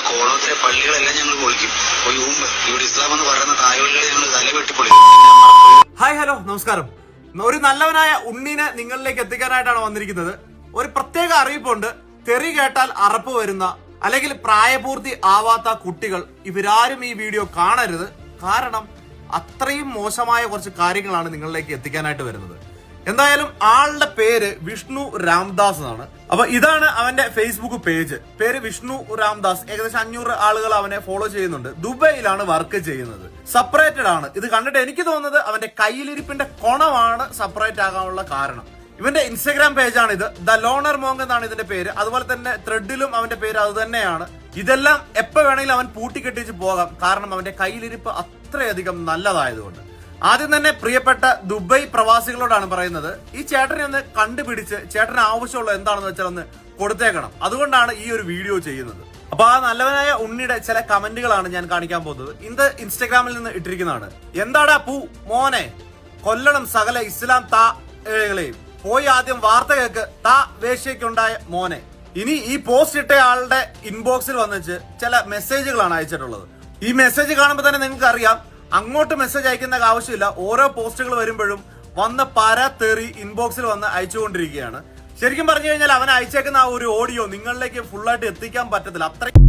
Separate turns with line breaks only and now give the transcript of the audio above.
കോളത്തിലെ പള്ളികളെല്ലാം ഞങ്ങൾ പൊളിക്കും. ഇവിടെ ഇസ്ലാം എന്ന് പറയുന്ന തായ്വഴികളെ ഞങ്ങൾ തലവെട്ടിപ്പൊളിക്കും.
ഹായ്, ഹലോ, നമസ്കാരം. ഒരു നല്ലവനായ ഉണ്ണിനെ നിങ്ങളിലേക്ക് എത്തിക്കാനായിട്ടാണ് വന്നിരിക്കുന്നത്. ഒരു പ്രത്യേക അറിയിപ്പുണ്ട്. തെറി കേട്ടാൽ അറപ്പ് വരുന്ന അല്ലെങ്കിൽ പ്രായപൂർത്തി ആവാത്ത കുട്ടികൾ ഇവരാരും ഈ വീഡിയോ കാണരുത്. കാരണം അത്രയും മോശമായ കുറച്ച് കാര്യങ്ങളാണ് നിങ്ങളിലേക്ക് എത്തിക്കാനായിട്ട് വരുന്നത്. എന്തായാലും ആളുടെ പേര് വിഷ്ണു രാംദാസ് എന്നാണ്. അപ്പൊ ഇതാണ് അവന്റെ ഫേസ്ബുക്ക് പേജ്. പേര് വിഷ്ണു രാംദാസ്. ഏകദേശം 500 ആളുകൾ അവനെ ഫോളോ ചെയ്യുന്നുണ്ട്. ദുബൈയിലാണ് വർക്ക് ചെയ്യുന്നത്. സെപ്പറേറ്റഡ് ആണ്. ഇത് കണ്ടിട്ട് എനിക്ക് തോന്നുന്നത് അവന്റെ കയ്യിലിരിപ്പിന്റെ കൊണമാണ് സെപ്പറേറ്റ് ആകാനുള്ള കാരണം. ഇവന്റെ ഇൻസ്റ്റാഗ്രാം പേജാണ് ഇത്. ദ ലോണർ മോങ് എന്നാണ് ഇതിന്റെ പേര്. അതുപോലെ തന്നെ ത്രെഡിലും അവന്റെ പേര് അത് തന്നെയാണ്. ഇതെല്ലാം എപ്പോ വേണമെങ്കിലും അവൻ പൂട്ടിക്കെട്ടിച്ച് പോകാം. കാരണം അവന്റെ കയ്യിലിരിപ്പ് അത്രയധികം നല്ലതായതുകൊണ്ട്. ആദ്യം തന്നെ പ്രിയപ്പെട്ട ദുബൈ പ്രവാസികളോടാണ് പറയുന്നത്, ഈ ചേട്ടനെ ഒന്ന് കണ്ടുപിടിച്ച് ചേട്ടന് ആവശ്യമുള്ള എന്താണെന്ന് വെച്ചാൽ ഒന്ന് കൊടുത്തേക്കണം. അതുകൊണ്ടാണ് ഈ ഒരു വീഡിയോ ചെയ്യുന്നത്. അപ്പൊ ആ നല്ലവനായ ഉണ്ണിയുടെ ചില കമന്റുകളാണ് ഞാൻ കാണിക്കാൻ പോകുന്നത്. ഇത് ഇൻസ്റ്റഗ്രാമിൽ നിന്ന് ഇട്ടിരിക്കുന്നതാണ്. എന്താടാ പൂ മോനെ, കൊല്ലണം സകല ഇസ്ലാം താകളെയും, പോയി ആദ്യം വാർത്ത കേക്ക് താ വേശ്യക്കുണ്ടായ മോനെ. ഇനി ഈ പോസ്റ്റ് ഇട്ട ആളുടെ ഇൻബോക്സിൽ വന്നിച്ച് ചില മെസ്സേജുകളാണ് അയച്ചിട്ടുള്ളത്. ഈ മെസ്സേജ് കാണുമ്പോൾ തന്നെ നിങ്ങൾക്ക് അറിയാം, അങ്ങോട്ട് മെസ്സേജ് അയക്കുന്ന ആവശ്യമില്ല. ഓരോ പോസ്റ്റുകൾ വരുമ്പോഴും വന്ന് തെറി ഇൻബോക്സിൽ വന്ന് അയച്ചുകൊണ്ടിരിക്കുകയാണ്. ശരിക്കും പറഞ്ഞു കഴിഞ്ഞാൽ അവൻ അയച്ചേക്കുന്ന ആ ഒരു ഓഡിയോ നിങ്ങളിലേക്ക് ഫുള്ളായിട്ട് എത്തിക്കാൻ പറ്റത്തില്ല. അത്രയും